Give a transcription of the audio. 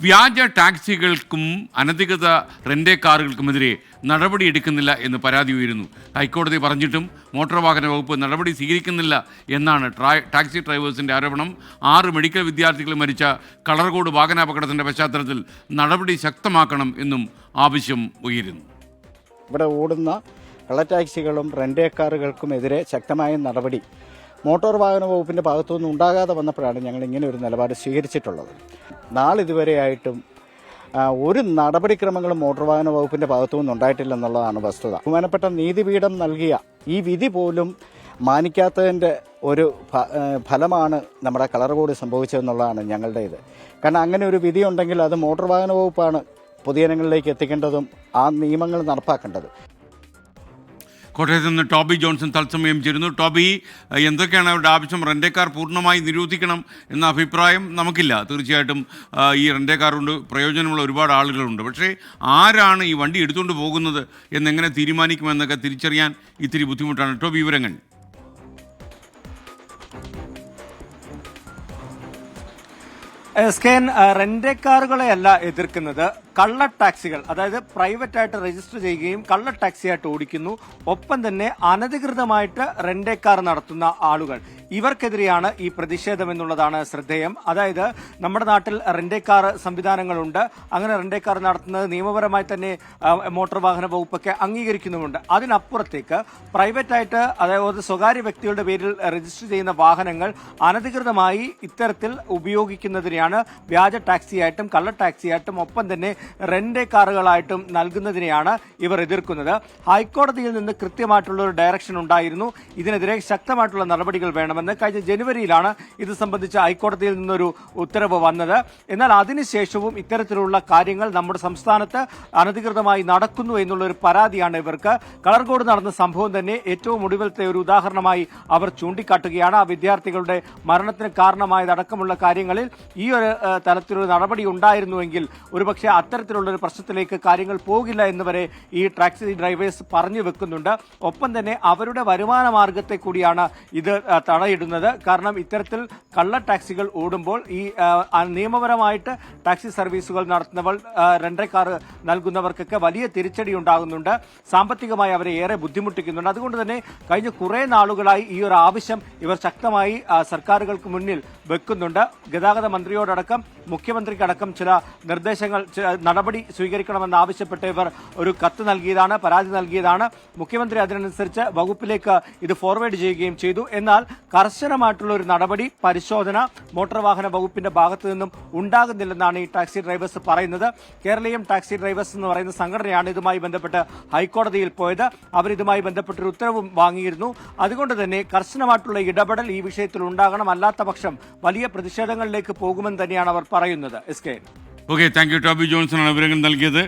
വ്യാജ ടാക്സികൾക്കും അനധികൃത റെൻ്റേ കാറുകൾക്കുമെതിരെ നടപടിയെടുക്കുന്നില്ല എന്ന് പരാതി ഉയരുന്നു. ഹൈക്കോടതി പറഞ്ഞിട്ടും മോട്ടോർ വാഹന വകുപ്പ് നടപടി സ്വീകരിക്കുന്നില്ല എന്നാണ് ടാക്സി ഡ്രൈവേഴ്സിൻ്റെ ആരോപണം. 6 മെഡിക്കൽ വിദ്യാർത്ഥികൾ മരിച്ച കളർകോട് വാഹനാപകടത്തിൻ്റെ പശ്ചാത്തലത്തിൽ നടപടി ശക്തമാക്കണം എന്നും ആവശ്യം ഉയരുന്നു. ഇവിടെ ഓടുന്ന കള്ള ടാക്സികളും റെൻ്റേ കാറുകൾക്കുമെതിരെ ശക്തമായ നടപടി മോട്ടോർ വാഹന വകുപ്പിൻ്റെ ഭാഗത്തുനിന്ന് ഉണ്ടാകാതെ വന്നപ്പോഴാണ് ഞങ്ങൾ ഇങ്ങനെ ഒരു നിലപാട് സ്വീകരിച്ചിട്ടുള്ളത്. നാളിതുവരെയായിട്ടും ഒരു നടപടിക്രമങ്ങളും മോട്ടോർ വാഹന വകുപ്പിൻ്റെ ഭാഗത്തുനിന്ന് ഉണ്ടായിട്ടില്ലെന്നുള്ളതാണ് വസ്തുത. ബഹുമാനപ്പെട്ട നീതിപീഠം നൽകിയ ഈ വിധി പോലും മാനിക്കാത്തതിൻ്റെ ഒരു ഫലമാണ് നമ്മുടെ കളർകോട് സംഭവിച്ചതെന്നുള്ളതാണ് ഞങ്ങളുടെ ഇത്. കാരണം അങ്ങനെ ഒരു വിധി ഉണ്ടെങ്കിൽ അത് മോട്ടോർ വാഹന വകുപ്പാണ് പൊതുജനങ്ങളിലേക്ക് എത്തിക്കേണ്ടതും ആ നിയമങ്ങൾ നടപ്പാക്കേണ്ടതും. കോട്ടയത്ത് നിന്ന് ടോബി ജോൺസൺ തത്സമയം ചേരുന്നു. ടോബി, എന്തൊക്കെയാണ് അവരുടെ ആവശ്യം? റെൻ്റേ കാർ പൂർണ്ണമായി നിരോധിക്കണം എന്ന അഭിപ്രായം നമുക്കില്ല. തീർച്ചയായിട്ടും ഈ റെൻ്റേ കാർ കൊണ്ട് പ്രയോജനമുള്ള ഒരുപാട് ആളുകളുണ്ട്. പക്ഷേ ആരാണ് ഈ വണ്ടി എടുത്തുകൊണ്ട് പോകുന്നത് എന്നെങ്ങനെ തീരുമാനിക്കുമെന്നൊക്കെ തിരിച്ചറിയാൻ ഇത്തിരി ബുദ്ധിമുട്ടാണ്. ടോബി, വിവരങ്ങൾ. എസ്കെൻ, റെൻ്റേ കാറുകളെയല്ല എതിർക്കുന്നത്, കള്ള ടാക്സികൾ, അതായത് പ്രൈവറ്റായിട്ട് രജിസ്റ്റർ ചെയ്യുകയും കള്ള ടാക്സിയായിട്ട് ഓടിക്കുന്നു, ഒപ്പം തന്നെ അനധികൃതമായിട്ട് റെൻ്റേ കാർ നടത്തുന്ന ആളുകൾ, ഇവർക്കെതിരെയാണ് ഈ പ്രതിഷേധം എന്നുള്ളതാണ് ശ്രദ്ധേയം. അതായത് നമ്മുടെ നാട്ടിൽ റെൻ്റേ കാർ സംവിധാനങ്ങളുണ്ട്. അങ്ങനെ റെൻ്റേ കാർ നടത്തുന്നത് നിയമപരമായി തന്നെ മോട്ടോർ വാഹന വകുപ്പൊക്കെ അംഗീകരിക്കുന്നുമുണ്ട്. അതിനപ്പുറത്തേക്ക് പ്രൈവറ്റായിട്ട്, അതായത് സ്വകാര്യ വ്യക്തികളുടെ പേരിൽ രജിസ്റ്റർ ചെയ്യുന്ന വാഹനങ്ങൾ അനധികൃതമായി ഇത്തരത്തിൽ ഉപയോഗിക്കുന്നതിനെയാണ് വ്യാജ ടാക്സിയായിട്ടും കള്ള ടാക്സിയായിട്ടും ഒപ്പം തന്നെ റെൻ്റേ കാറുകളായിട്ടും നൽകുന്നതിനെയാണ് ഇവർ എതിർക്കുന്നത്. ഹൈക്കോടതിയിൽ നിന്ന് കൃത്യമായിട്ടുള്ള ഒരു ഡയറക്ഷൻ ഉണ്ടായിരുന്നു. ഇതിനെതിരെ ശക്തമായിട്ടുള്ള നടപടികൾ വേണമെന്ന്. കഴിഞ്ഞ ജനുവരിയിലാണ് ഇത് സംബന്ധിച്ച് ഹൈക്കോടതിയിൽ നിന്നൊരു ഉത്തരവ് വന്നത്. എന്നാൽ അതിനുശേഷവും ഇത്തരത്തിലുള്ള കാര്യങ്ങൾ നമ്മുടെ സംസ്ഥാനത്ത് അനധികൃതമായി നടക്കുന്നു എന്നുള്ളൊരു പരാതിയാണ് ഇവർക്ക്. കളർകോട് നടന്ന സംഭവം തന്നെ ഏറ്റവും ഒടുവിലത്തെ ഒരു ഉദാഹരണമായി അവർ ചൂണ്ടിക്കാട്ടുകയാണ്. ആ വിദ്യാർത്ഥികളുടെ മരണത്തിന് കാരണമായതടക്കമുള്ള കാര്യങ്ങളിൽ ഈ ഒരു തരത്തിലൊരു നടപടി ഉണ്ടായിരുന്നുവെങ്കിൽ ഒരുപക്ഷെ അത്തരത്തിലുള്ളൊരു പ്രശ്നത്തിലേക്ക് കാര്യങ്ങൾ പോകില്ല എന്നുവരെ ഈ ടാക്സി ഡ്രൈവേഴ്സ് പറഞ്ഞു വെക്കുന്നുണ്ട്. ഒപ്പം തന്നെ അവരുടെ വരുമാന മാർഗത്തെ കൂടിയാണ് ഇത് തടയിടുന്നത്. കാരണം ഇത്തരത്തിൽ കള്ള ടാക്സികൾ ഓടുമ്പോൾ ഈ നിയമപരമായിട്ട് ടാക്സി സർവീസുകൾ നടത്തുന്നവർ, റെൻ്റേ കാർ നൽകുന്നവർക്കൊക്കെ വലിയ തിരിച്ചടി ഉണ്ടാകുന്നുണ്ട്. സാമ്പത്തികമായി അവരെ ഏറെ ബുദ്ധിമുട്ടിക്കുന്നുണ്ട്. അതുകൊണ്ട് തന്നെ കഴിഞ്ഞ കുറേ നാളുകളായി ഈ ഒരു ആവശ്യം ഇവർ ശക്തമായി സർക്കാരുകൾക്ക് മുന്നിൽ വെക്കുന്നുണ്ട്. ഗതാഗത മന്ത്രിയോടക്കം മുഖ്യമന്ത്രിക്കടക്കം ചില നിർദ്ദേശങ്ങൾ, നടപടി സ്വീകരിക്കണമെന്ന് ആവശ്യപ്പെട്ട് ഇവർ ഒരു കത്ത് നൽകിയതാണ്, പരാതി നൽകിയതാണ്. മുഖ്യമന്ത്രി അതിനനുസരിച്ച് വകുപ്പിലേക്ക് ഇത് ഫോർവേഡ് ചെയ്യുകയും ചെയ്തു. എന്നാൽ കർശനമായിട്ടുള്ള ഒരു നടപടി, പരിശോധന മോട്ടോർ വാഹന വകുപ്പിന്റെ ഭാഗത്തു നിന്നും ഉണ്ടാകുന്നില്ലെന്നാണ് ഈ ടാക്സി ഡ്രൈവേഴ്സ് പറയുന്നത്. കേരളീയം ടാക്സി ഡ്രൈവേഴ്സ് എന്ന് പറയുന്ന സംഘടനയാണ് ഇതുമായി ബന്ധപ്പെട്ട് ഹൈക്കോടതിയിൽ പോയത്. അവർ ഇതുമായി ബന്ധപ്പെട്ടൊരു ഉത്തരവും വാങ്ങിയിരുന്നു. അതുകൊണ്ട് തന്നെ കർശനമായിട്ടുള്ള ഇടപെടൽ ഈ വിഷയത്തിൽ ഉണ്ടാകണം. അല്ലാത്ത പക്ഷം വലിയ പ്രതിഷേധങ്ങളിലേക്ക് പോകുമെന്ന് തന്നെയാണ് അവർ പറയുന്നത്. Okay, thank you. Toby Johnson ആണ് വിവരങ്ങൾ നൽകിയത്.